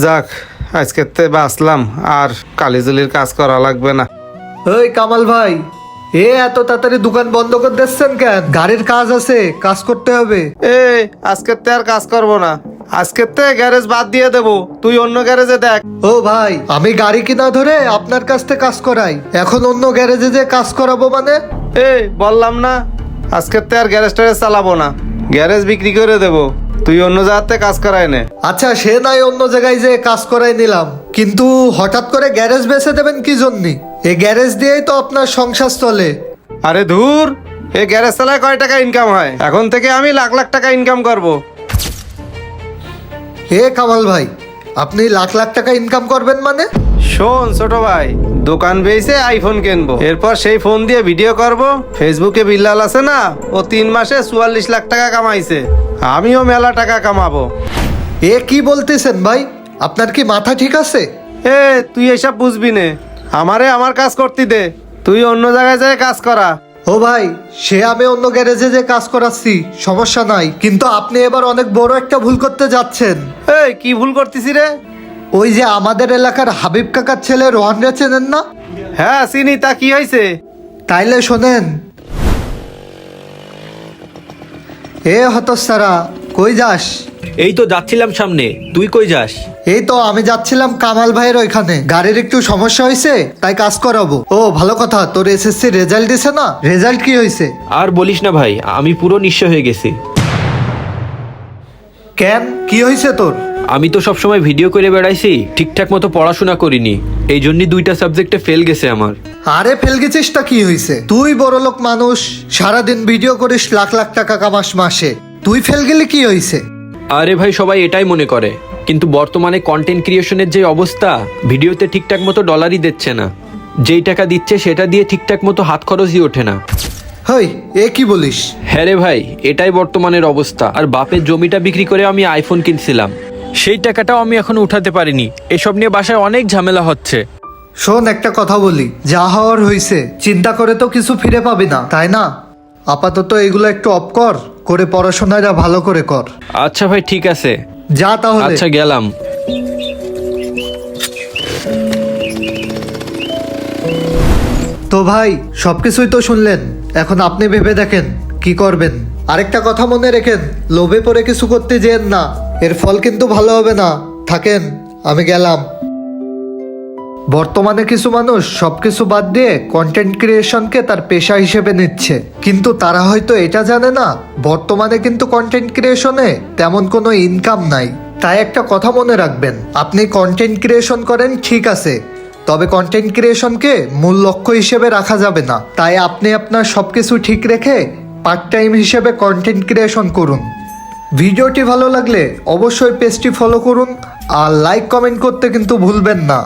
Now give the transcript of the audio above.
যাক, আজকে বাঁচলাম, আর কালিজুলির কাজ করা লাগবে না। ওই কামাল ভাই, এত তাড়াতাড়ি দোকান বন্ধ করে দিচ্ছেন কেন? গাড়ির কাজ আছে, কাজ করতে হবে। আজকে আর কাজ করব না, আজকে গ্যারেজ বাদ দিয়ে দেবো, তুই অন্য গ্যারেজে দেখ। ও ভাই, আমি গাড়ি কিনা ধরে আপনার কাছ থেকে কাজ করাই, এখন অন্য গ্যারেজে যে কাজ করাবো মানে? বললাম না আজকে আর গ্যারেজ ট্যারেজ চালাবো না, গ্যারেজ বিক্রি করে দেবো, তুই অন্য জায়গাতে কাজ করাই নে। আচ্ছা, সে নাই অন্য জায়গায় যে কাজ করাই নিলাম, কিন্তু হঠাৎ করে গ্যারেজ বেচে দেবেন কি জন্যে? এই গ্যারেজ দিয়েই তো আপনার সংসার চলে। আরে ধুর, এই গ্যারেজ চালায় কয় টাকা ইনকাম হয়? এখন থেকে আমি লাখ লাখ টাকা ইনকাম করব। কামাল ভাই, আপনি লাখ লাখ টাকা ইনকাম করবেন মানে? শোন ছোট ভাই, দোকান বেচে আইফোন কিনবো, এরপর সেই ফোন দিয়ে ভিডিও করব। ফেসবুকে বিল্লাল আছে না, ও 3 মাসে 44 লাখ টাকা কামাইছে, আমিও মেলা টাকা কামাবো। কি বলতেছেন ভাই? আপনার কি মাথা ঠিক আছে? তুই এসব বুঝবি নে, আমারে আমার কাজ করতে দে, তুই অন্য জায়গায় যায় কাজ করা। ও ভাই, সে আমি অন্য গ্যারেজে যে কাজ করাচ্ছি, সমস্যা নাই, কিন্তু আপনি এবার অনেক বড় একটা ভুল করতে যাচ্ছেন। কি ভুল করতেছি রে? ওই যে আমাদের এলাকার হাবিব কাকার ছেলে রোহানরে চেনেন না? হ্যাঁ চিনি, তা কি হয়েছে? তাইলে শোনেন। হতস্যারা, কই যাস? এই তো যাচ্ছিলাম সামনে, তুই কই যাস? এই তো আমি যাচ্ছিলাম কামাল ভাইয়ের ওইখানে, গাড়ির একটু সমস্যা হয়েছে, তাই কাজ করাবো। ও ভালো কথা, তোর এসএসসি রেজাল্ট দিছে না? রেজাল্ট কি হয়েছে? আর বলিস না ভাই, আমি পুরো নিঃস্ব হয়ে গেছি। কেন, কি হয়েছে তোর? আমি তো সবসময় ভিডিও করে বেড়াইছি, ঠিকঠাক মতো পড়াশোনা করিনি, এই জন্যই 2টা সাবজেক্টে ফেল গেছে আমার। আরে ফেল গেছিসটা কি হয়েছে? তুই বড়লোক মানুষ, সারাদিন ভিডিও করিস, লাখ লাখ টাকা কামাস মাসে, তুই ফেল গেলে কি হয়েছে? আরে ভাই, সবাই এটাই মনে করে, কিন্তু বর্তমানে কন্টেন্ট ক্রিয়েশনের যে অবস্থা, ভিডিওতে ঠিকঠাক মতো ডলারই দিচ্ছে না, যেই টাকা দিচ্ছে সেটা দিয়ে ঠিকঠাক মতো হাত খরচই ওঠে না। হই, কি বলিস? হ্যাঁ রে ভাই, এটাই বর্তমানের অবস্থা। আর বাপের জমিটা বিক্রি করে আমি আইফোন কিনছিলাম, সেই টাকাটাও আমি এখনো উঠাতে পারিনি। এসব নিয়ে বাসায় অনেক ঝামেলা হচ্ছে। শোন, একটা কথা বলি, যা হওয়ার হয়েছে, চিন্তা করে তো কিছু ফিরে পাবি না, তাই না? আপাতত এগুলো একটু অফ করে পড়াশোনাটা ভালো করে কর। আচ্ছা ভাই, ঠিক আছে, যা তাহলে। আচ্ছা গেলাম। তো ভাই, সবকিছুই তো শুনলেন, এখন আপনি ভেবে দেখেন কি করবেন। আরেকটা কথা মনে রেখেন, লোভে পড়ে কিছু করতে যেন না, এর ফল কিন্তু ভালো হবে না। থাকেন, আমি গেলাম। বর্তমানে কিছু মানুষ সবকিছু বাদ দিয়ে কন্টেন্ট ক্রিয়েশনকে তার পেশা হিসেবে নিচ্ছে, কিন্তু তারা হয়তো এটা জানে না, বর্তমানে কিন্তু কন্টেন্ট ক্রিয়েশনে তেমন কোনো ইনকাম নাই। তাই একটা কথা মনে রাখবেন, আপনি কন্টেন্ট ক্রিয়েশন করেন ঠিক আছে, তবে কন্টেন্ট ক্রিয়েশনকে মূল লক্ষ্য হিসেবে রাখা যাবে না। তাই আপনি আপনার সবকিছু ঠিক রেখে পার্ট টাইম হিসেবে কন্টেন্ট ক্রিয়েশন করুন। ভিডিওটি ভালো লাগলে অবশ্যই পেজটি ফলো করুন, আর লাইক কমেন্ট করতে কিন্তু ভুলবেন না।